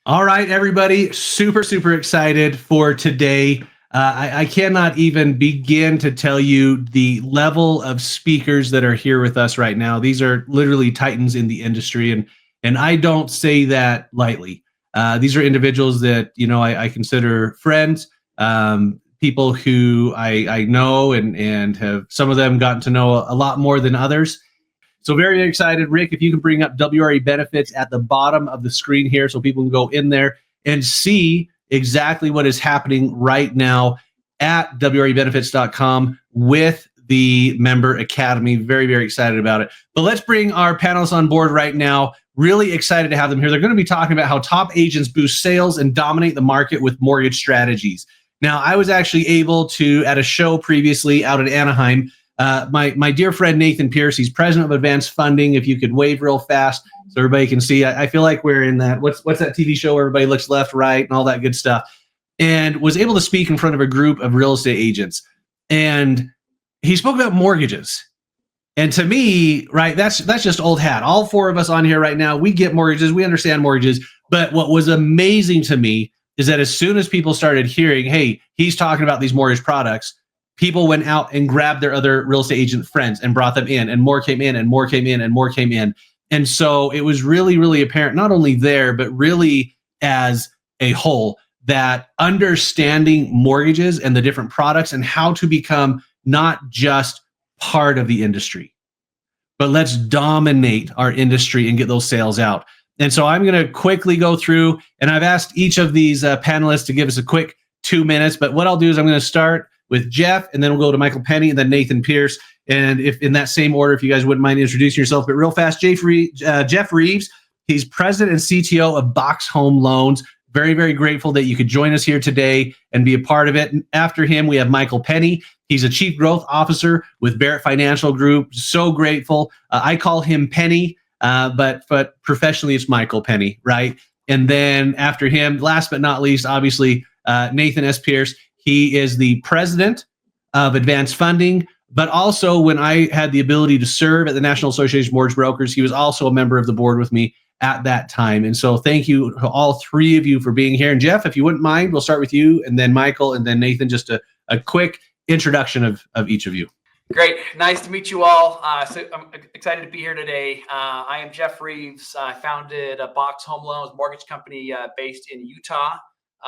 All right, everybody, super excited for today. I cannot even begin to tell you the level of speakers that are here with us right now. These are literally titans in the industry, and I don't say that lightly. These are individuals that I consider friends, people who I know and have some of them gotten to know a lot more than others. So very excited. Rick, if you can bring up WRE benefits at the bottom of the screen here so people can go in there and see exactly what is happening right now at WREbenefits.com with the Member Academy. Very excited about it. But let's bring our panelists on board right now. Really excited to have them here. They're going to be talking about how top agents boost sales and dominate the market with mortgage strategies. Now, I was actually able to, at a show previously out in Anaheim, my dear friend Nathan Pierce, he's president of Advanced Funding. If you could wave real fast so everybody can see, I feel like we're in that. What's that TV show where everybody looks left, right, and all that good stuff. And was able to speak in front of a group of real estate agents. And he spoke about mortgages. And to me, right, that's just old hat. All four of us on here right now, we get mortgages, we understand mortgages. But what was amazing to me is that as soon as people started hearing, hey, he's talking about these mortgage products, people went out and grabbed their other real estate agent friends and brought them in, and more came in, and more came in, and more came in. And so it was really apparent, not only there, but really as a whole, that understanding mortgages and the different products and how to become not just part of the industry, but let's dominate our industry and get those sales out. And so I'm going to quickly go through, and I've asked each of these panelists to give us a quick 2 minutes, but what I'll do is I'm going to start with Jeff, and then we'll go to Michael Penny, and then Nathan Pierce. And if in that same order, if you guys wouldn't mind introducing yourself, but real fast, Jeff Reeves, he's president and CTO of Box Home Loans. Very grateful that you could join us here today and be a part of it. And after him, we have Michael Penny. He's a chief growth officer with Barrett Financial Group. So grateful. I call him Penny, but professionally it's Michael Penny, right? And then after him, last but not least, obviously, Nathan S. Pierce. He is the president of Advanced Funding, but also when I had the ability to serve at the National Association of Mortgage Brokers, he was also a member of the board with me at that time. And so thank you to all three of you for being here. And Jeff, if you wouldn't mind, we'll start with you, and then Michael, and then Nathan, just a quick introduction of each of you. Great. Nice to meet you all. So I'm excited to be here today. I am Jeff Reeves. I founded a Box Home Loans mortgage company based in Utah.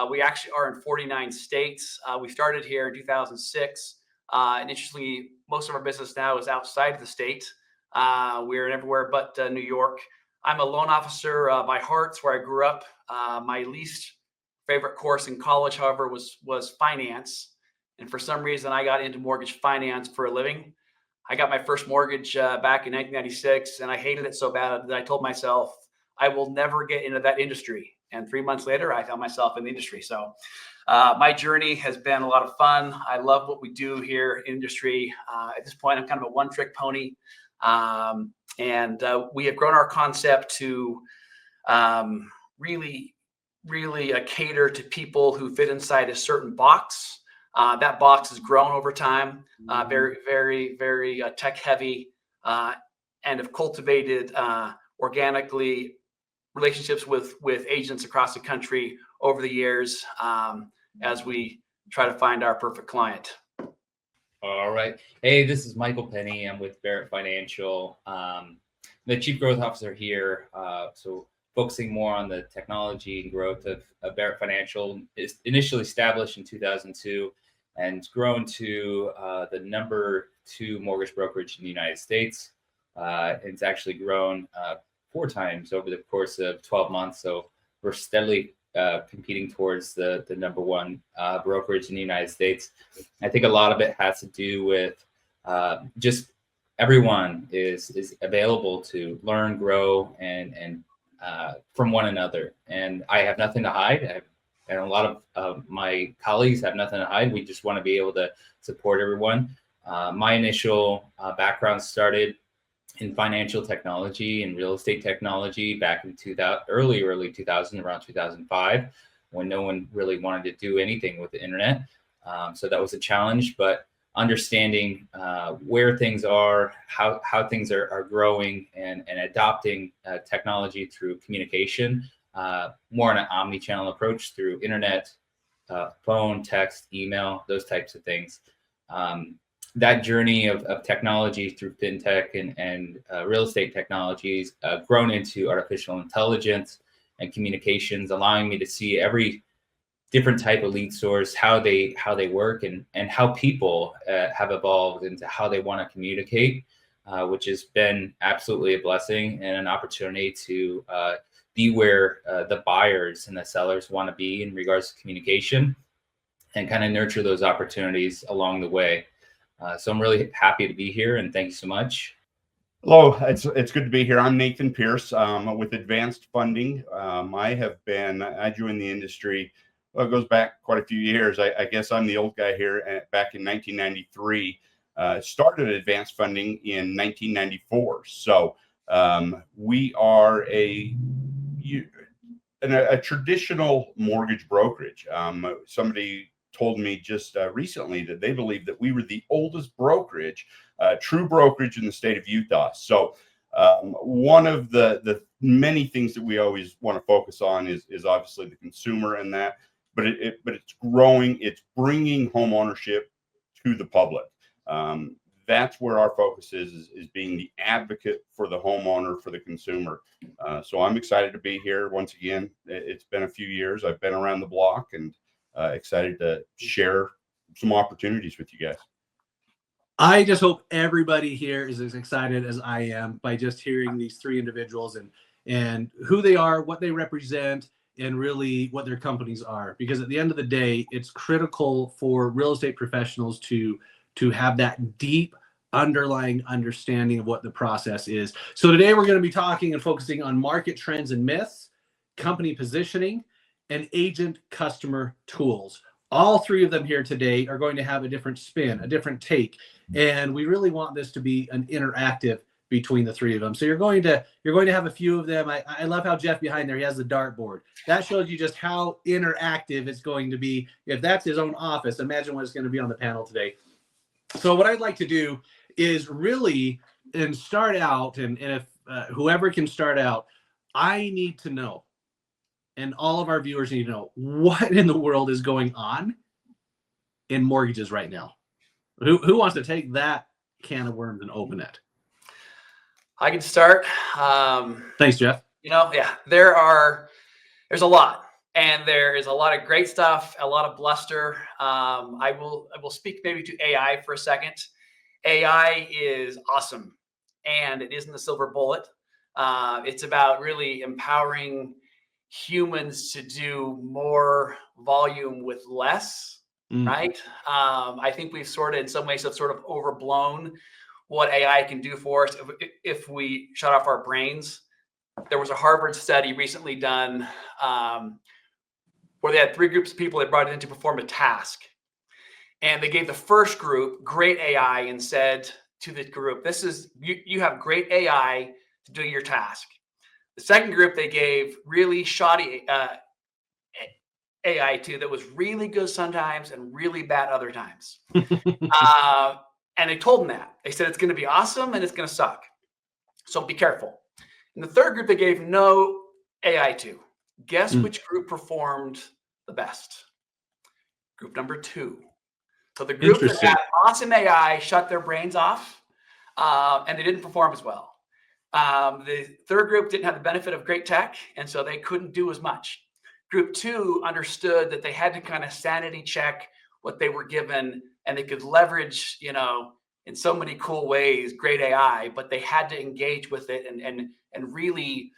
We actually are in 49 states. We started here in 2006. And interestingly, most of our business now is outside of the state. We're in everywhere but New York. I'm a loan officer by heart. It's where I grew up. My least favorite course in college, however, was finance. And for some reason, I got into mortgage finance for a living. I got my first mortgage back in 1996, and I hated it so bad that I told myself, I will never get into that industry. And 3 months later, I found myself in the industry. So my journey has been a lot of fun. I love what we do here in industry. At this point, I'm kind of a one-trick pony. And we have grown our concept to really cater to people who fit inside a certain box. That box has grown over time, very tech heavy, and have cultivated organically relationships with agents across the country over the years as we try to find our perfect client. All right. Hey, this is Michael Penny. I'm with Barrett Financial. I'm the chief growth officer here. So focusing more on the technology and growth of Barrett Financial. It's initially established in 2002 and it's grown to the number 2 mortgage brokerage in the United States. It's actually grown 4 times over the course of 12 months. So we're steadily competing towards the number 1 brokerage in the United States. I think a lot of it has to do with just everyone is available to learn, grow, and from one another. And I have nothing to hide. And a lot of my colleagues have nothing to hide. We just want to be able to support everyone. My initial background started in financial technology and real estate technology back in early 2000, around 2005, when no one really wanted to do anything with the internet. So that was a challenge, but understanding where things are, how things are growing, and adopting technology through communication more on an omni-channel approach through internet, phone, text, email, those types of things. That journey of technology through fintech and real estate technologies grown into artificial intelligence and communications, allowing me to see every different type of lead source, how they work, and how people have evolved into how they want to communicate, which has been absolutely a blessing and an opportunity to be where the buyers and the sellers want to be in regards to communication, and kind of nurture those opportunities along the way. So I'm really happy to be here, and thank you so much. Hello, it's good to be here. I'm Nathan Pierce with Advanced Funding. I joined the industry, well, it goes back quite a few years. I guess I'm the old guy here. Back in 1993, started Advanced Funding in 1994. So we are a traditional mortgage brokerage. Somebody told me just recently that they believe that we were the oldest brokerage, true brokerage in the state of Utah. So one of the many things that we always want to focus on is obviously the consumer and that, but it's growing, it's bringing home ownership to the public. That's where our focus is being the advocate for the homeowner, for the consumer. So I'm excited to be here once again. It's been a few years. I've been around the block, and excited to share some opportunities with you guys. I just hope everybody here is as excited as I am by just hearing these three individuals and who they are, what they represent, and really what their companies are. Because at the end of the day, it's critical for real estate professionals to have that deep underlying understanding of what the process is. So today we're going to be talking and focusing on market trends and myths, company positioning, and agent customer tools. All three of them here today are going to have a different spin, a different take, and we really want this to be an interactive between the three of them. So you're going to have a few of them. I love how Jeff behind there, he has the dartboard. That shows you just how interactive it's going to be. If that's his own office, imagine what it's going to be on the panel today. So what I'd like to do is really start out, and if whoever can start out, I need to know, and all of our viewers need to know, what in the world is going on in mortgages right now? Who wants to take that can of worms and open it? I can start. Thanks, Jeff. Yeah, there's a lot, and there is a lot of great stuff, a lot of bluster. I will speak maybe to AI for a second. AI is awesome, and it isn't a silver bullet. It's about really empowering humans to do more volume with less, right? I think we've in some ways have sort of overblown what AI can do for us if we shut off our brains. There was a Harvard study recently done where they had three groups of people they brought in to perform a task. And they gave the first group great AI and said to the group, you have great AI to do your task. The second group, they gave really shoddy AI to that was really good sometimes and really bad other times. And they told them that. They said it's going to be awesome and it's going to suck. So be careful. And the third group, they gave no AI to. Guess which group performed the best? Group number 2. So the group that had awesome AI shut their brains off, and they didn't perform as well. The third group didn't have the benefit of great tech, and so they couldn't do as much. Group 2 understood that they had to kind of sanity check what they were given, and they could leverage, in so many cool ways, great AI, but they had to engage with it and really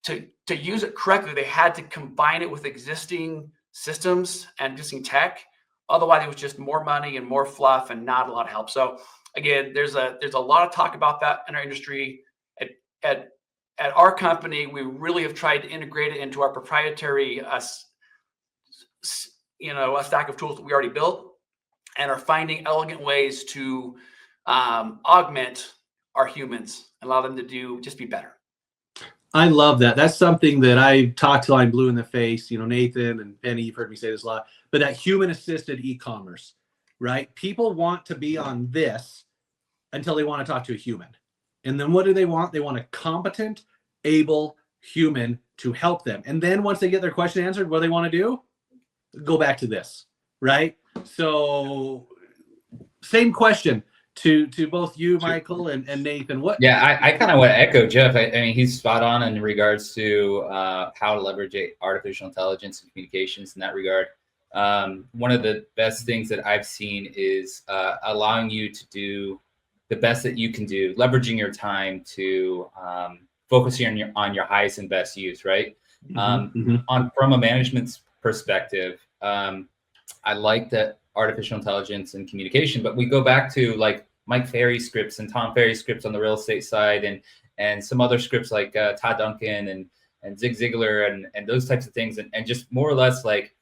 to use it correctly, they had to combine it with existing systems and existing tech. Otherwise, it was just more money and more fluff and not a lot of help. So again, there's a lot of talk about that in our industry. At our company, we really have tried to integrate it into our proprietary a stack of tools that we already built, and are finding elegant ways to augment our humans and allow them to just be better. I love that. That's something that I talked till I'm blue in the face. Nathan and Penny, you've heard me say this a lot, but that human-assisted e-commerce, right? People want to be on this until they want to talk to a human. And then what do they want? They want a competent, able human to help them. And then once they get their question answered, what do they want to do? Go back to this, right? So same question to both you, Michael, and Nathan. What? Yeah, I kind of want to echo Jeff. I mean, he's spot on in regards to how to leverage artificial intelligence and communications in that regard. One of the best things that I've seen is allowing you to do the best that you can do, leveraging your time to focusing on your highest and best use, right? From a management perspective, I like that artificial intelligence and communication, but we go back to like Mike Ferry scripts and Tom Ferry scripts on the real estate side, and some other scripts like Todd Duncan and Zig Ziglar and those types of things, and just more or less like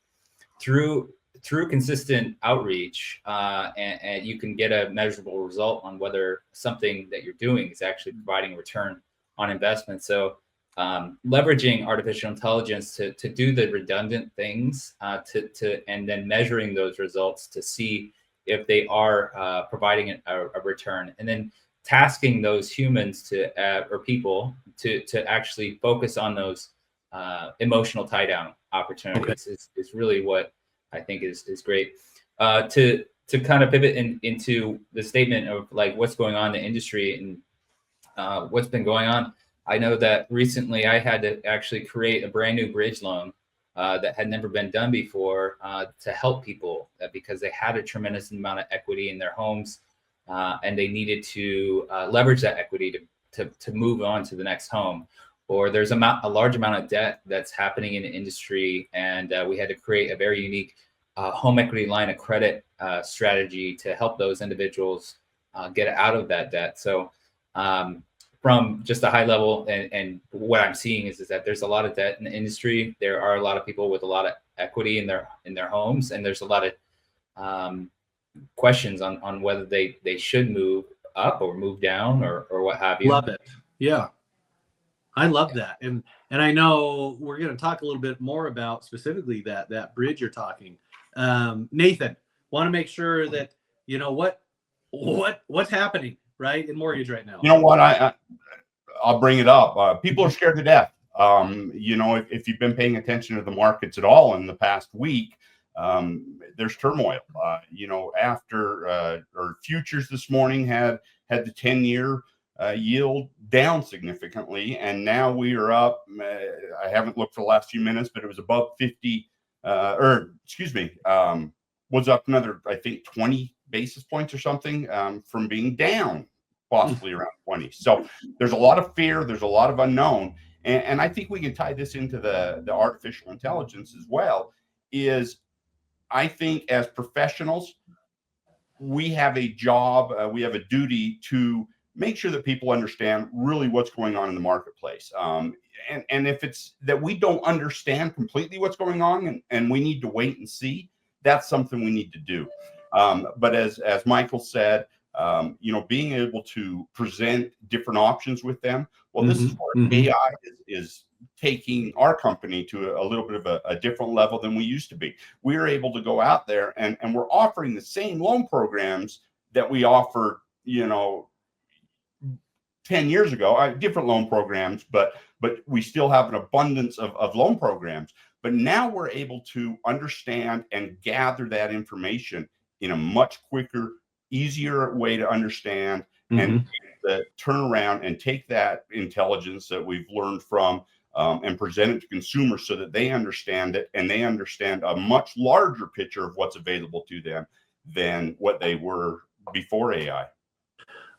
through consistent outreach, and you can get a measurable result on whether something that you're doing is actually providing a return on investment. So leveraging artificial intelligence to do the redundant things, and then measuring those results to see if they are providing a return, and then tasking those humans or people to actually focus on those emotional tie down opportunities is really what I think is great. To kind of pivot into the statement of like what's going on in the industry and what's been going on. I know that recently I had to actually create a brand new bridge loan that had never been done before to help people because they had a tremendous amount of equity in their homes and they needed to leverage that equity to move on to the next home. Or there's a large amount of debt that's happening in the industry, and we had to create a very unique home equity line of credit strategy to help those individuals get out of that debt. So from just a high level, and what I'm seeing is that there's a lot of debt in the industry. There are a lot of people with a lot of equity in their homes, and there's a lot of questions on whether they should move up or move down or what have you. Love it. Yeah. I love that. And I know we're going to talk a little bit more about specifically that bridge you're talking. Nathan, want to make sure that, you know, what's happening right in mortgage right now. You know what? I'll bring it up. People are scared to death. You know, if you've been paying attention to the markets at all in the past week, there's turmoil. You know, after or futures this morning had the 10-year yield down significantly, and now we are up. I haven't looked for the last few minutes, but it was above 50, was up another, I think, 20 basis points or something from being down possibly around 20. So there's a lot of fear, there's a lot of unknown, and I think we can tie this into the artificial intelligence as well. Is I think as professionals, we have a job, we have a duty to make sure that people understand really what's going on in the marketplace. And if it's that we don't understand completely what's going on and we need to wait and see, that's something we need to do. But as Michael said, you know, being able to present different options with them. Well, this is where AI is taking our company to a little bit of a different level than we used to be. We're able to go out there and we're offering the same loan programs that we offered, you know, 10 years ago, different loan programs, but we still have an abundance of loan programs. But now we're able to understand and gather that information in a much quicker, easier way to understand and turn around and take that intelligence that we've learned from and present it to consumers so that they understand it and they understand a much larger picture of what's available to them than what they were before AI.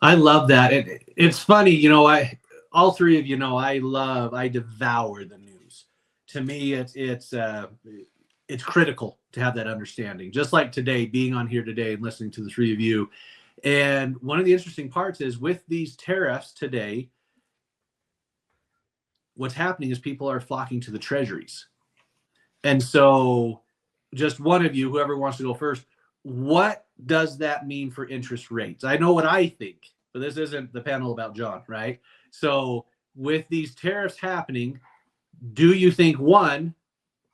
I love that. It's funny, you know, all three of you know, I devour the news. To me, it's critical to have that understanding. Just like today, being on here today and listening to the three of you. And one of the interesting parts is with these tariffs today, what's happening is people are flocking to the treasuries. And so just one of you, whoever wants to go first, what does that mean for interest rates? I know what I think, but this isn't the panel about John, right? So with these tariffs happening, do you think, one,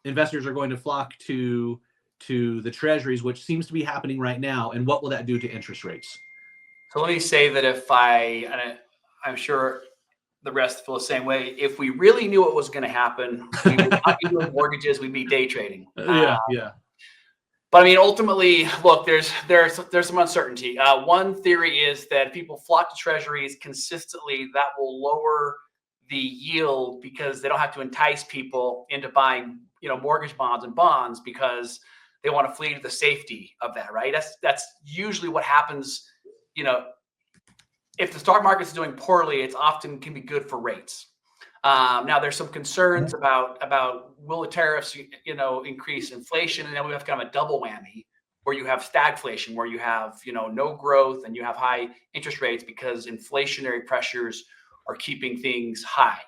investors are going to flock to the treasuries, which seems to be happening right now, and what will that do to interest rates? So let me say that I'm sure the rest feel the same way. If we really knew what was going to happen, we would not be doing mortgages. We'd be day trading. Yeah. But I mean, ultimately, look, there's some uncertainty. One theory is that people flock to treasuries consistently. That will lower the yield because they don't have to entice people into buying, mortgage bonds and bonds because they want to flee to the safety of that, right? That's usually what happens. If the stock market is doing poorly, it's often can be good for rates. Now there's some concerns about will the tariffs, increase inflation, and then we have kind of a double whammy where you have stagflation, where you have, no growth and you have high interest rates because inflationary pressures are keeping things high.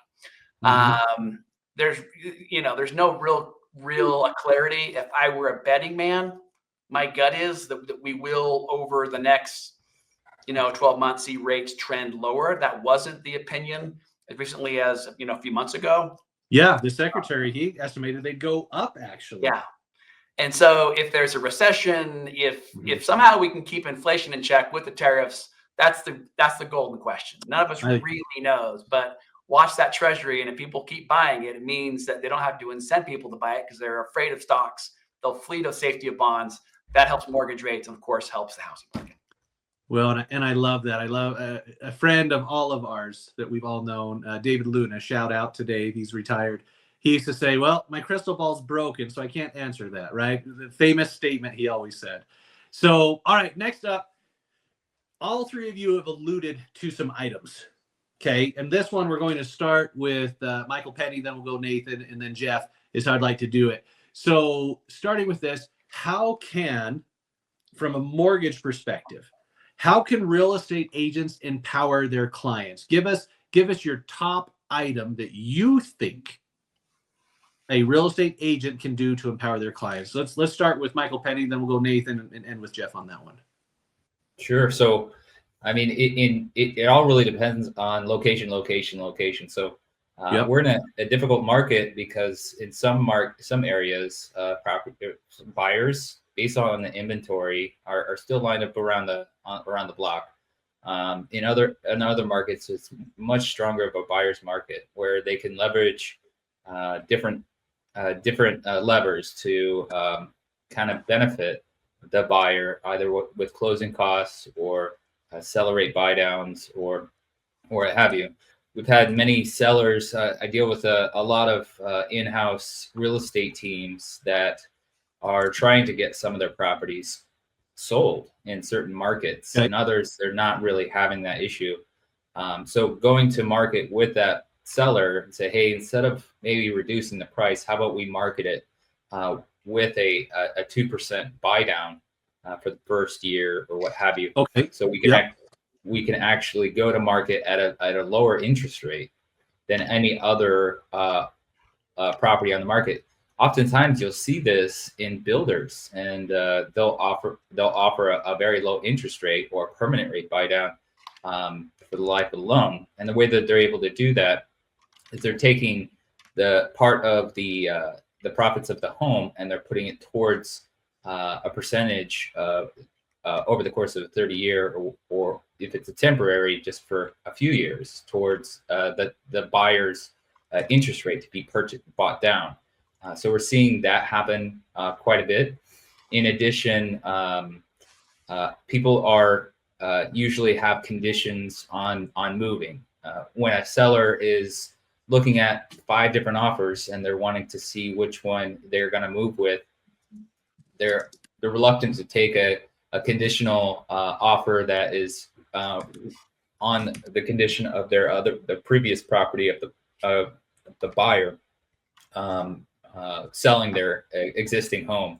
There's no real clarity. If I were a betting man, my gut is that we will over the next 12 months see rates trend lower. That wasn't the opinion as recently as a few months ago. Yeah, the secretary, he estimated they'd go up actually. Yeah. And so if there's a recession, if somehow we can keep inflation in check with the tariffs, that's the golden question. None of us really knows, but watch that treasury, and if people keep buying it, it means that they don't have to incent people to buy it because they're afraid of stocks. They'll flee to safety of bonds. That helps mortgage rates and of course helps the housing market. Well, and I love that. I love a friend of all of ours that we've all known, David Luna, shout out to Dave. He's retired. He used to say, well, my crystal ball's broken, so I can't answer that, right? The famous statement he always said. So, all right, next up, all three of you have alluded to some items, okay? And this one, we're going to start with Michael Penny, then we'll go Nathan, and then Jeff is how I'd like to do it. So starting with this, how can, from a mortgage perspective, how can real estate agents empower their clients? Give us your top item that you think a real estate agent can do to empower their clients. So let's start with Michael Penny, then we'll go Nathan and end with Jeff on that one. Sure. So, I mean, it all really depends on location. So we're in a difficult market because in some areas, property buyers, based on the inventory, are still lined up around the block. In other markets, it's much stronger of a buyer's market where they can leverage different levers to kind of benefit the buyer, either with closing costs or seller rate buy downs or what have you. We've had many sellers. I deal with a lot of in-house real estate teams that are trying to get some of their properties sold in certain markets. Okay. In others, they're not really having that issue. So going to market with that seller and say, hey, instead of maybe reducing the price, how about we market it with a 2% buy down for the first year or what have you. Okay. So we can actually go to market at a lower interest rate than any other property on the market. Oftentimes you'll see this in builders, and they'll offer a very low interest rate or a permanent rate buy down for the life of the loan. And the way that they're able to do that is they're taking the part of the profits of the home and they're putting it towards a percentage over the course of a 30-year, or if it's a temporary, just for a few years, towards the buyer's interest rate to be bought down. So we're seeing that happen quite a bit. In addition, people are usually have conditions on moving. When a seller is looking at 5 different offers and they're wanting to see which one they're going to move with, they're reluctant to take a conditional offer that is on the condition of the previous property of the buyer selling their existing home.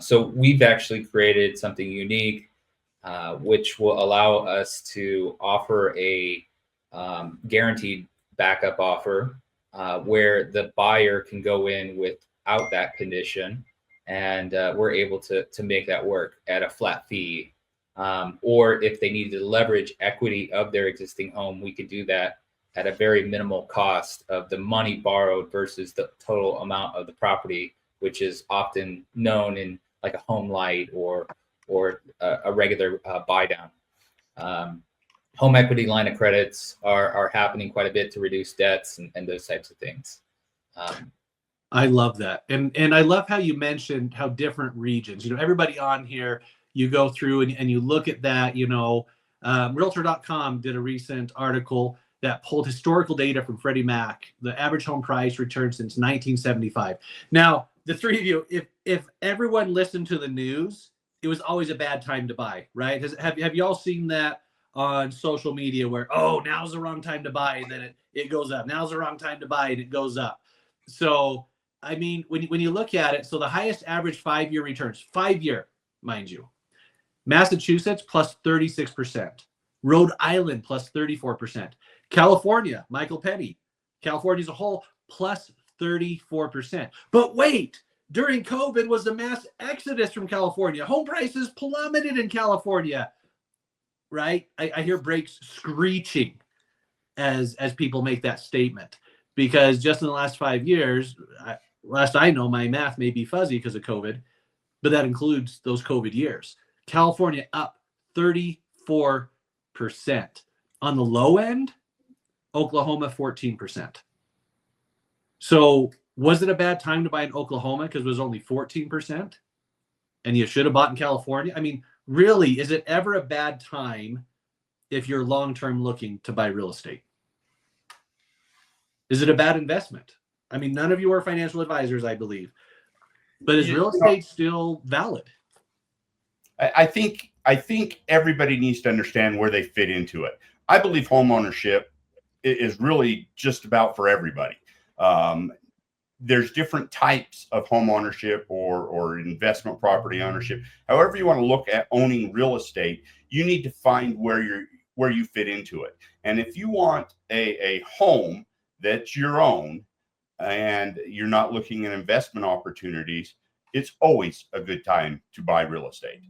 So we've actually created something unique, which will allow us to offer a guaranteed backup offer where the buyer can go in without that condition, and we're able to make that work at a flat fee. Or if they need to leverage equity of their existing home, we could do that at a very minimal cost of the money borrowed versus the total amount of the property, which is often known in like a home light or a regular buy down. home equity line of credits are happening quite a bit to reduce debts and those types of things. I love that. And I love how you mentioned how different regions, everybody on here, you go through and you look at that, Realtor.com did a recent article that pulled historical data from Freddie Mac, the average home price return since 1975. Now, the three of you, if everyone listened to the news, it was always a bad time to buy, right? Have you all seen that on social media where, oh, now's the wrong time to buy, and then it goes up. Now's the wrong time to buy, and it goes up. So, I mean, when you look at it, so the highest average 5-year returns, 5-year, mind you, Massachusetts plus 36%, Rhode Island plus 34%, California, Michael Penny, California as a whole plus 34%. But wait, during COVID was the mass exodus from California. Home prices plummeted in California, right? I hear brakes screeching as people make that statement, because just in the last 5 years, last I know, my math may be fuzzy because of COVID, but that includes those COVID years. California up 34%. On the low end, Oklahoma 14%. So was it a bad time to buy in Oklahoma because it was only 14%? And you should have bought in California? I mean, really, is it ever a bad time if you're long-term looking to buy real estate? Is it a bad investment? I mean, none of you are financial advisors, I believe. But is real estate still valid? I think everybody needs to understand where they fit into it. I believe home ownership is really just about for everybody. There's different types of home ownership or investment property ownership. However you want to look at owning real estate, you need to find where you fit into it. And if you want a home that's your own and you're not looking at investment opportunities, it's always a good time to buy real estate.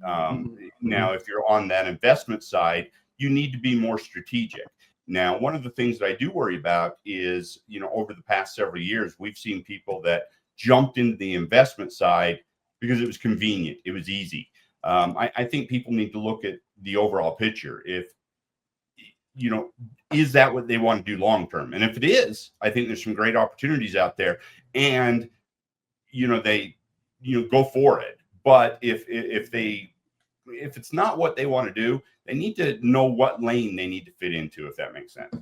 Now, if you're on that investment side, you need to be more strategic. Now, one of the things that I do worry about is, over the past several years, we've seen people that jumped into the investment side because it was convenient. It was easy. I think people need to look at the overall picture. If, is that what they want to do long term? And if it is, I think there's some great opportunities out there, and, they go for it. But if it's not what they want to do, they need to know what lane they need to fit into, if that makes sense.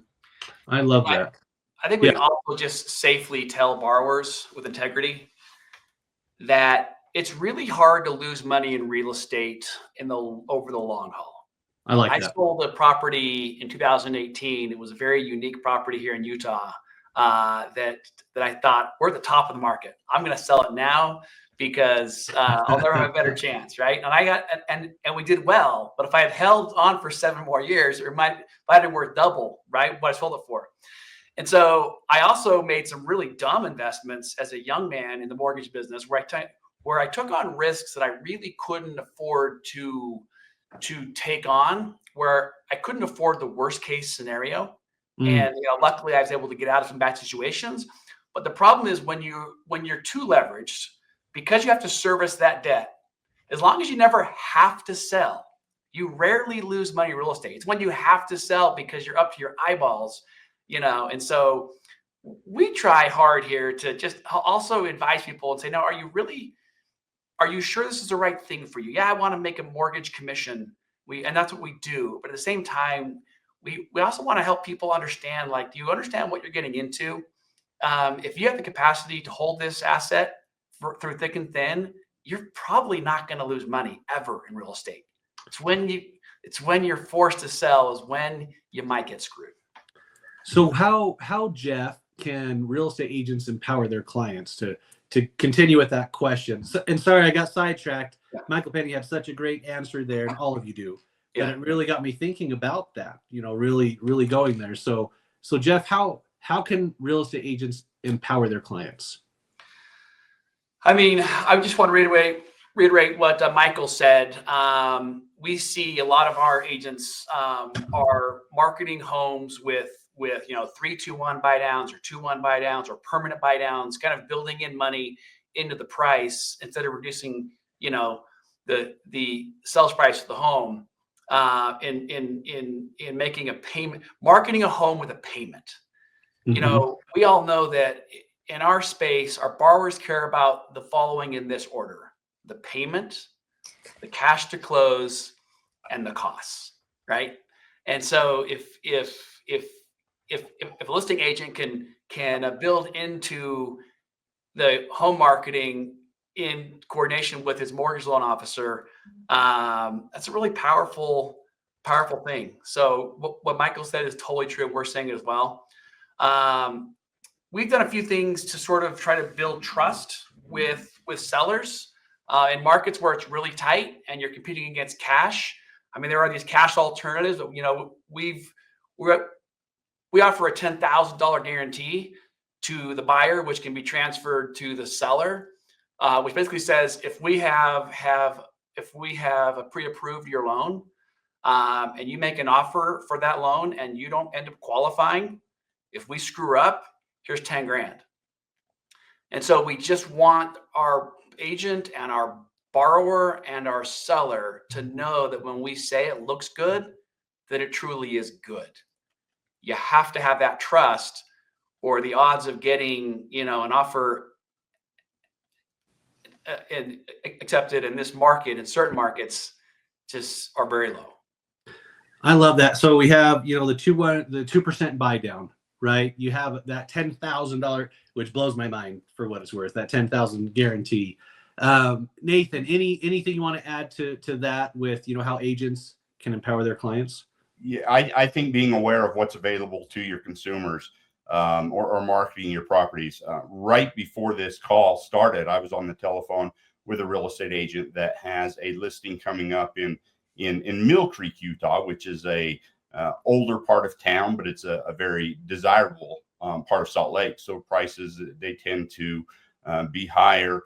I love that. I think we can also just safely tell borrowers with integrity that it's really hard to lose money in real estate over the long haul. I like I that. sold a property in 2018. It was a very unique property here in Utah that I thought, we're at the top of the market. I'm going to sell it now because I'll never have a better chance, right? And I got and we did well. But if I had held on for 7 more years, it might have been worth double, right, what I sold it for. And so I also made some really dumb investments as a young man in the mortgage business, where I took on risks that I really couldn't afford to take on, where I couldn't afford the worst case scenario. And luckily I was able to get out of some bad situations. But the problem is when you're too leveraged, because you have to service that debt, as long as you never have to sell, you rarely lose money in real estate. It's when you have to sell because you're up to your eyeballs, and so we try hard here to just also advise people and say, no, are you sure this is the right thing for you? Yeah, I want to make a mortgage commission. And that's what we do. But at the same time, we also want to help people understand, do you understand what you're getting into? If you have the capacity to hold this asset through thick and thin, you're probably not going to lose money ever in real estate. It's when you're forced to sell is when you might get screwed. So how Jeff, can real estate agents empower their clients to continue with that question? And sorry, I got sidetracked. Yeah. Michael Penny had such a great answer there, and all of you do. Yeah. But it really got me thinking about that, really, really going there. So Jeff, how can real estate agents empower their clients? I mean, I just want to reiterate what Michael said. We see a lot of our agents are marketing homes with 3-2-1 buy downs or 2-1 buy downs or permanent buy downs, kind of building in money into the price instead of reducing, the sales price of the home. in making a payment, marketing a home with a payment. You Mhm. know, we all know that in our space, our borrowers care about the following in this order: the payment, the cash to close, and the costs, right? And so if a listing agent can build into the home marketing in coordination with his mortgage loan officer, that's a really powerful thing. So what Michael said is totally true. We're saying it as well. We've done a few things to sort of try to build trust with sellers in markets where it's really tight and you're competing against cash. I mean, there are these cash alternatives that, you know, we offer a $10,000 guarantee to the buyer, which can be transferred to the seller, which basically says if we have pre-approved your loan, and you make an offer for that loan and you don't end up qualifying, if we screw up, here's 10 grand. And so we just want our agent and our borrower and our seller to know that when we say it looks good, that it truly is good. You have to have that trust, or the odds of getting, you know, an offer accepted in this market, in certain markets, just are very low. I love that. So we have, you know, the 2% buy down, right? You have that $10,000, which blows my mind for what it's worth. That 10,000 guarantee. Nathan, anything you want to add to that with, you know, how agents can empower their clients? Yeah, I think being aware of what's available to your consumers, or marketing your properties. Right before this call started, I was on the telephone with a real estate agent that has a listing coming up in Mill Creek, Utah, which is a older part of town, but it's a very desirable part of Salt Lake. So prices, they tend to be higher.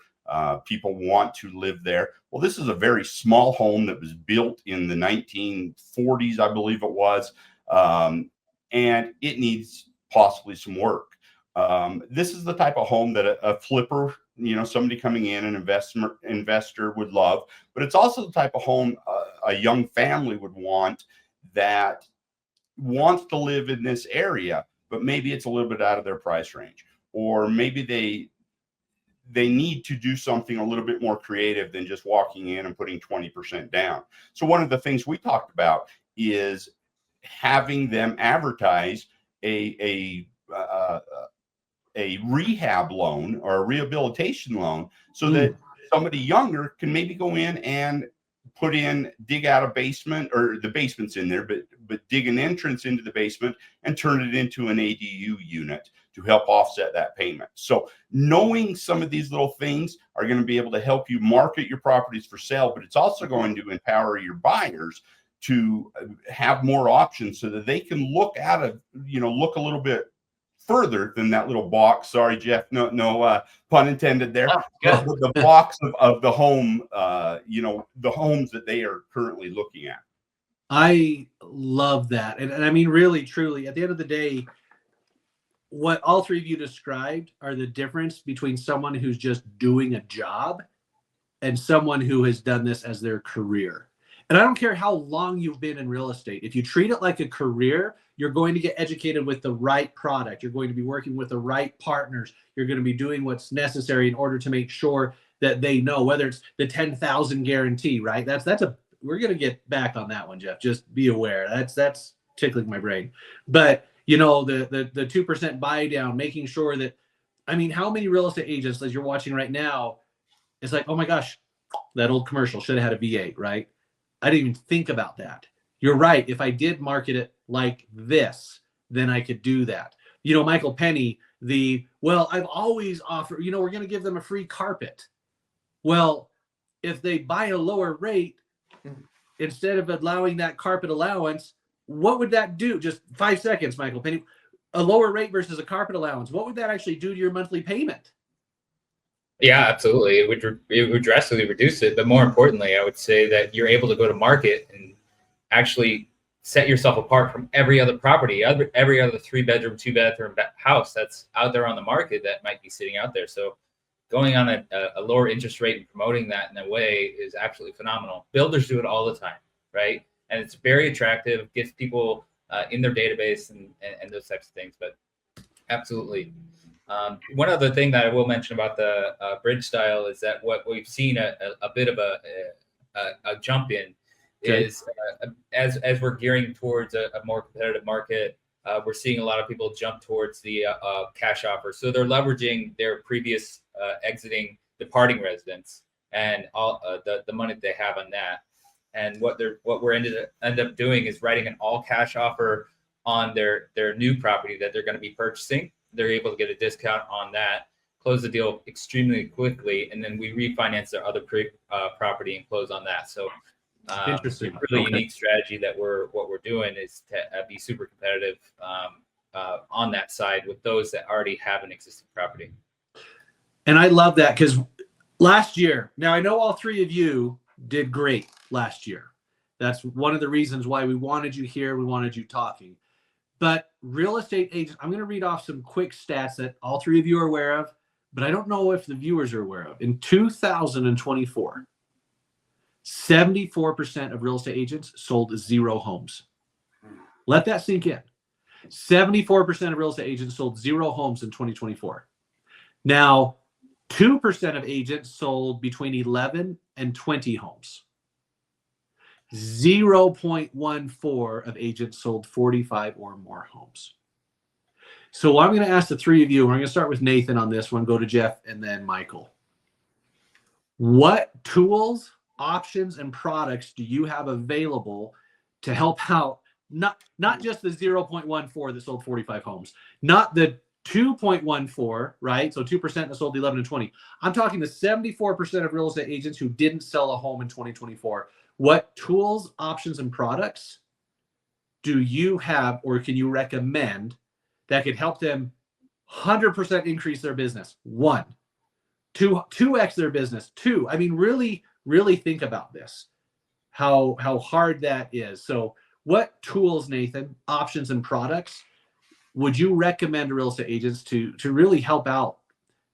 People want to live there. Well, this is a very small home that was built in the 1940s, I believe it was, and it needs possibly some work. This is the type of home that a flipper, you know, somebody coming in, an investor would love, but it's also the type of home a young family would want, that wants to live in this area, but maybe it's a little bit out of their price range, or maybe they need to do something a little bit more creative than just walking in and putting 20% down. So one of the things we talked about is having them advertise a rehab loan or a rehabilitation loan, so that somebody younger can maybe go in and dig out a basement, or the basement's in there, but dig an entrance into the basement and turn it into an ADU unit to help offset that payment. So knowing some of these little things are going to be able to help you market your properties for sale, but it's also going to empower your buyers to have more options, so that they can look a little bit further than that little box. Sorry, Jeff, no pun intended there. Oh, good. The box of the home, the homes that they are currently looking at. I love that. And I mean, really, truly, at the end of the day, what all three of you described are the difference between someone who's just doing a job and someone who has done this as their career. And I don't care how long you've been in real estate. If you treat it like a career, you're going to get educated with the right product. You're going to be working with the right partners. You're going to be doing what's necessary in order to make sure that they know, whether it's the 10,000 guarantee, right? We're going to get back on that one, Jeff. Just be aware. That's tickling my brain. But you know, the 2% buy down, making sure that, I mean, how many real estate agents, as you're watching right now, it's like, oh my gosh, that old commercial should have had a V8, right? I didn't even think about that. You're right. If I did market it like this, then I could do that. You know, Michael Penny, I've always offered, you know, we're going to give them a free carpet. Well, if they buy a lower rate, instead of allowing that carpet allowance, what would that do? Just 5 seconds, Michael Penny. A lower rate versus a carpet allowance. What would that actually do to your monthly payment? Yeah, absolutely. It would drastically reduce it. But more importantly, I would say that you're able to go to market and actually set yourself apart from every other property, every other 3-bedroom, 2-bathroom house that's out there on the market that might be sitting out there. So going on a lower interest rate and promoting that in a way is absolutely phenomenal. Builders do it all the time, right? and it's very attractive. Gets people in their database and those types of things. But absolutely. One other thing that I will mention about the bridge style is that what we've seen a bit of a jump in is as we're gearing towards a more competitive market, we're seeing a lot of people jump towards the cash offer. So they're leveraging their previous departing residence and all the money that they have on that. And what we're end up doing is writing an all cash offer on their new property that they're going to be purchasing. They're able to get a discount on that, close the deal extremely quickly, and then we refinance their other property and close on that. So Interesting. It's a really unique strategy that we're doing is to be super competitive on that side with those that already have an existing property. And I love that because last year, now I know all three of you did great last year. That's one of the reasons why we wanted you here. We wanted you talking. But real estate agents, I'm going to read off some quick stats that all three of you are aware of, but I don't know if the viewers are aware of. In 2024, 74% of real estate agents sold 0 homes. Let that sink in. 74% of real estate agents sold 0 homes in 2024. Now, 2% of agents sold between 11 and 20 homes. 0.14 of agents sold 45 or more homes. So I'm going to ask the three of you, we're going to start with Nathan on this one, go to Jeff, and then Michael. What tools, options, and products do you have available to help out not just the 0.14 that sold 45 homes, not the 2.14, right? So 2% that sold 11 and 20. I'm talking the 74% of real estate agents who didn't sell a home in 2024. What tools, options, and products do you have or can you recommend that could help them 100% increase their business? 1, 2x their business. 2. I mean, really, really think about this, how hard that is. So what tools, Nathan, options, and products would you recommend to real estate agents to really help out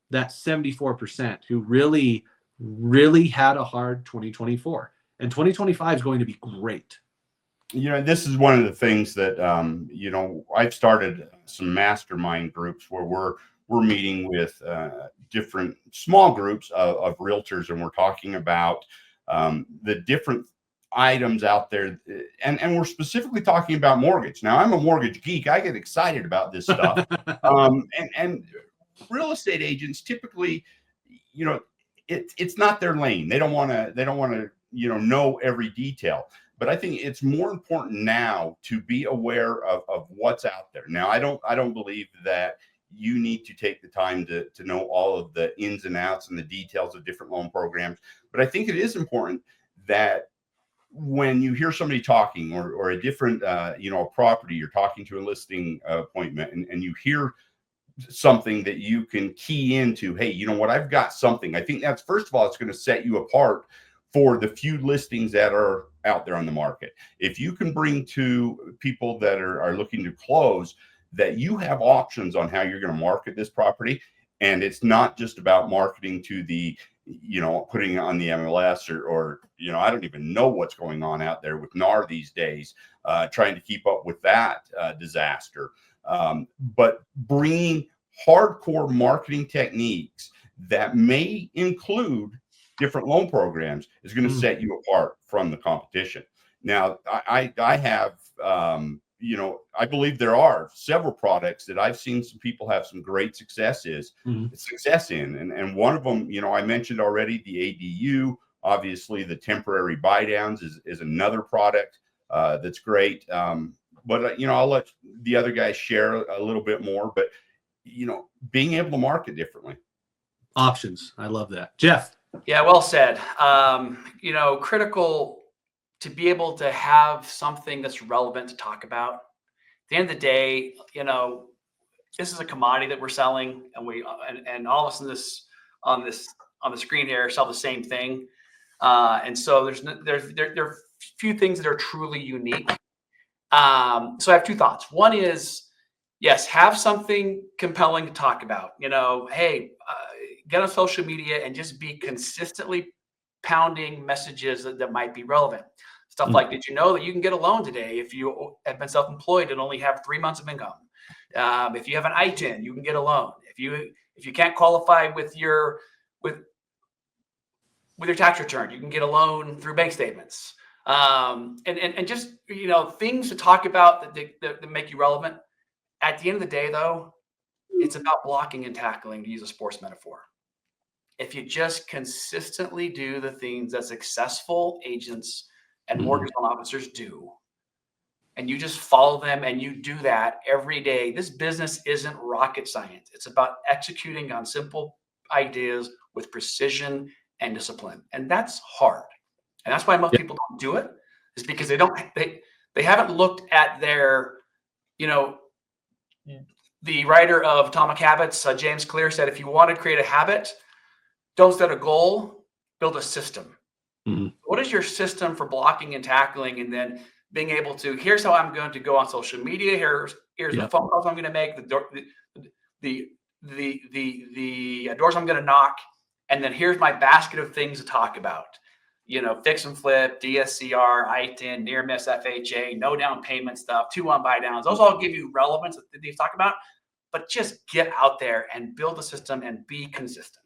that 74% who really, really had a hard 2024? And 2025 is going to be great. This is one of the things that, I've started some mastermind groups where we're meeting with different small groups of realtors, and we're talking about the different items out there. And we're specifically talking about mortgage. Now, I'm a mortgage geek. I get excited about this stuff. And real estate agents typically, it's not their lane. They don't want to, know every detail. But I think it's more important now to be aware of what's out there. Now, I don't believe that you need to take the time to know all of the ins and outs and the details of different loan programs. But I think it is important that when you hear somebody talking or a different, a property, you're talking to a listing appointment and you hear something that you can key into, hey, you know what, I've got something. I think that's, first of all, it's going to set you apart for the few listings that are out there on the market. If you can bring to people that are looking to close that you have options on how you're going to market this property, and it's not just about marketing to the, putting it on the MLS or I don't even know what's going on out there with NAR these days, trying to keep up with that disaster. But bringing hardcore marketing techniques that may include different loan programs is going to set you apart from the competition. Now, I have, I believe there are several products that I've seen some people have some great success in. And one of them, I mentioned already, the ADU, obviously the temporary buy downs is another product that's great. But I'll let the other guys share a little bit more, but, being able to market differently. Options. I love that. Jeff. Yeah, well said. Critical to be able to have something that's relevant to talk about. At the end of the day, this is a commodity that we're selling, and all of us on the screen here sell the same thing. And so there are few things that are truly unique. So I have 2 thoughts. One is, yes, have something compelling to talk about. Hey, get on social media and just be consistently pounding messages that might be relevant. Let's Stuff like, did you know that you can get a loan today if you have been self-employed and only have 3 months of income? If you have an ITIN, you can get a loan. If you can't qualify with your tax return, you can get a loan through bank statements. And just, things to talk about that make you relevant. At the end of the day, though, it's about blocking and tackling, to use a sports metaphor. If you just consistently do the things that successful agents and mortgage loan officers do, and you just follow them and you do that every day, this business isn't rocket science. It's about executing on simple ideas with precision and discipline. And that's hard. And that's why most people don't do it, is because they haven't looked at their, the writer of Atomic Habits, James Clear, said, if you want to create a habit, don't set a goal, build a system. What is your system for blocking and tackling, and then being able to, here's how I'm going to go on social media, here's the phone calls I'm going to make, the doors I'm going to knock, and then here's my basket of things to talk about. Fix and flip, DSCR, ITIN, near miss FHA, no down payment stuff, 2-1 buy downs. Those all give you relevance that these talk about, but just get out there and build a system and be consistent.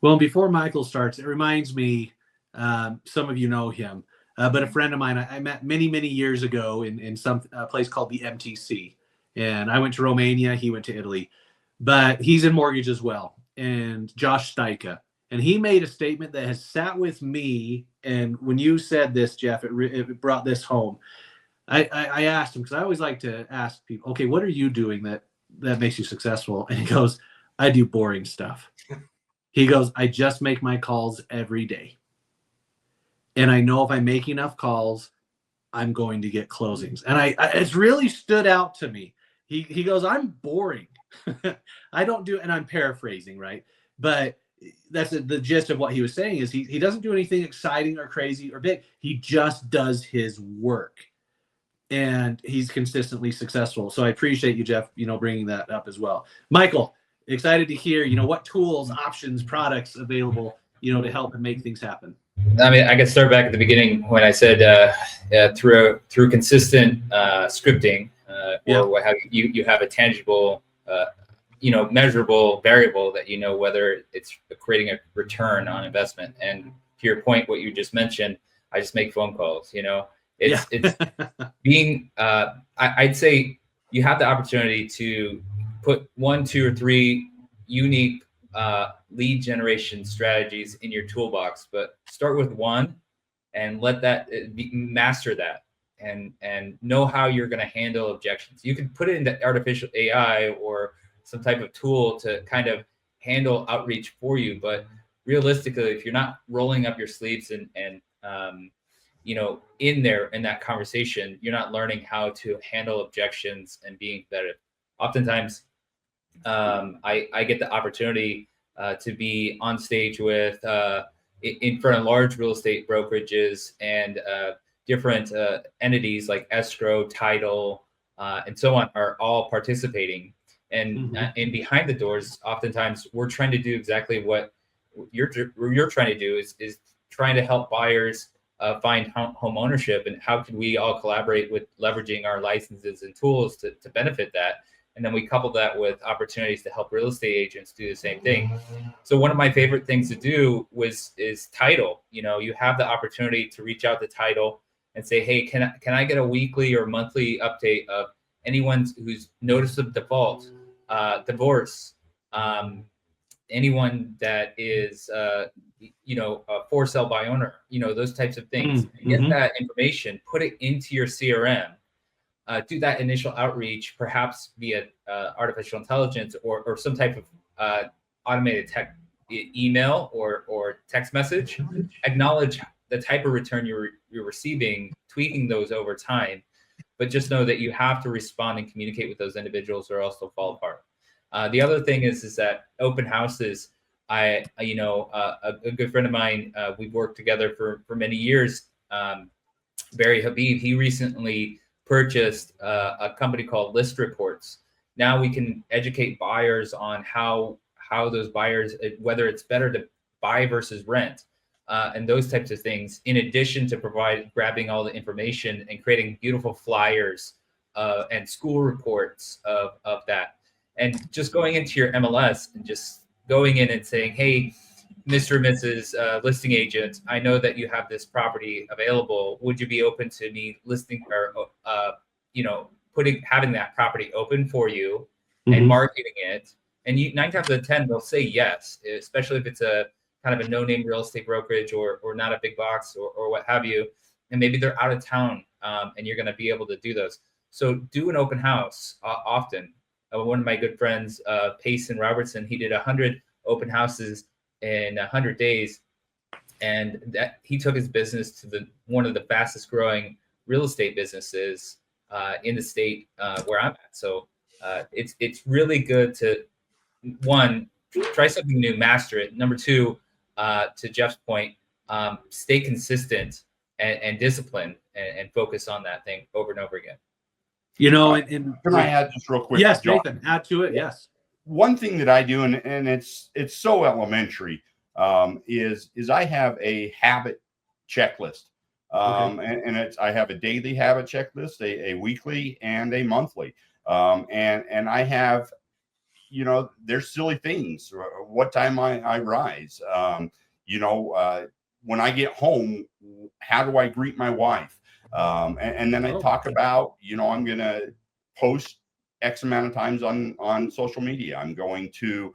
Well, before Michael starts, it reminds me, some of you know him, but a friend of mine I met many, many years ago in some place called the MTC. And I went to Romania, he went to Italy, but he's in mortgage as well. And Josh Steika. And he made a statement that has sat with me. And when you said this, Jeff, it brought this home. I asked him, because I always like to ask people, okay, what are you doing that makes you successful? And he goes, I do boring stuff. He goes, I just make my calls every day. And I know if I make enough calls, I'm going to get closings. And it's really stood out to me. He goes, I'm boring. I don't do, and I'm paraphrasing, right? But that's the gist of what he was saying, is he doesn't do anything exciting or crazy or big. He just does his work, and he's consistently successful. So I appreciate you, Jeff, bringing that up as well. Michael, excited to hear, what tools, options, products available, to help and make things happen. I mean, I can start back at the beginning when I said through consistent scripting, or what have you have a tangible, measurable variable that whether it's creating a return on investment. And to your point, what you just mentioned, I just make phone calls. It's being. I'd say you have the opportunity to put 1, 2, or 3 unique lead generation strategies in your toolbox, but start with one and let that master that, and know how you're going to handle objections. You can put it into artificial AI or some type of tool to kind of handle outreach for you, but realistically, if you're not rolling up your sleeves and in that conversation, you're not learning how to handle objections and being competitive. Oftentimes, I get the opportunity to be on stage with in front of large real estate brokerages and different entities like escrow, title, and so on are all participating. And and behind the doors, oftentimes we're trying to do exactly what you're trying to do, is trying to help buyers find home ownership, and how can we all collaborate with leveraging our licenses and tools to benefit that. And then we couple that with opportunities to help real estate agents do the same thing. So one of my favorite things to do is title. You have the opportunity to reach out to title and say, hey, can I get a weekly or monthly update of anyone who's notice of default, divorce, anyone that is a for sale by owner, those types of things. Get that information, put it into your CRM. Do that initial outreach, perhaps via artificial intelligence or some type of automated email or text message. Acknowledge the type of return you're receiving, tweaking those over time, but just know that you have to respond and communicate with those individuals, or else they'll fall apart. The other thing is that open houses. A good friend of mine, we've worked together for many years. Barry Habib, he recently purchased a company called List Reports. Now we can educate buyers on how those buyers, whether it's better to buy versus rent, and those types of things, in addition to grabbing all the information and creating beautiful flyers and school reports of that. And just going into your MLS and just going in and saying, hey, Mr. and Mrs. Listing agent, I know that you have this property available. Would you be open to me listing or, having that property open for you and marketing it? And 9 times out of 10, they'll say yes, especially if it's a kind of a no-name real estate brokerage or not a big box or what have you. And maybe they're out of town and you're going to be able to do those. So do an open house often. One of my good friends, Payson Robertson, he did 100 open houses in 100 days. And that he took his business to one of the fastest growing real estate businesses in the state where I'm at. So it's really good to, one, try something new, master it. Number two, to Jeff's point, stay consistent and disciplined and focus on that thing over and over again. You know, can I add just real quick? Yes, John? Nathan, add to it. Yes. One thing that I do, and it's so elementary, is I have a habit checklist. And I have a daily habit checklist, a weekly, and a monthly. And I have, there's silly things. What time I rise. When I get home, how do I greet my wife? And then I talk about, I'm going to post X amount of times on social media. I'm going to